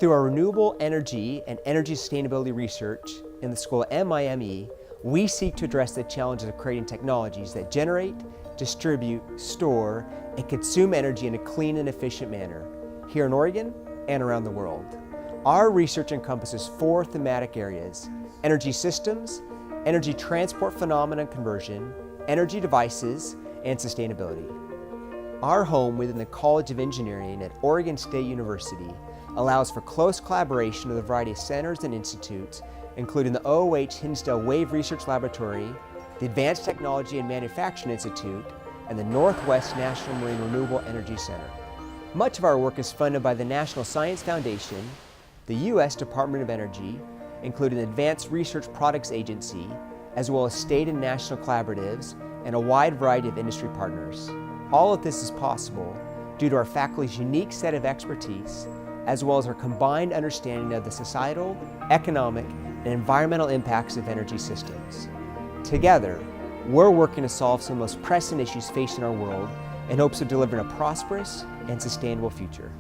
Through our renewable energy and energy sustainability research in the school at MIME, we seek to address the challenges of creating technologies that generate, distribute, store, and consume energy in a clean and efficient manner, here in Oregon and around the world. Our research encompasses 4 thematic areas: energy systems, energy transport phenomena and conversion, energy devices, and sustainability. Our home within the College of Engineering at Oregon State University allows for close collaboration with a variety of centers and institutes, including the OOH Hinsdale Wave Research Laboratory, the Advanced Technology and Manufacturing Institute, and the Northwest National Marine Renewable Energy Center. Much of our work is funded by the National Science Foundation, the U.S. Department of Energy, including the Advanced Research Products Agency, as well as state and national collaboratives, and a wide variety of industry partners. All of this is possible due to our faculty's unique set of expertise, as well as our combined understanding of the societal, economic, and environmental impacts of energy systems. Together, we're working to solve some of the most pressing issues facing our world in hopes of delivering a prosperous and sustainable future.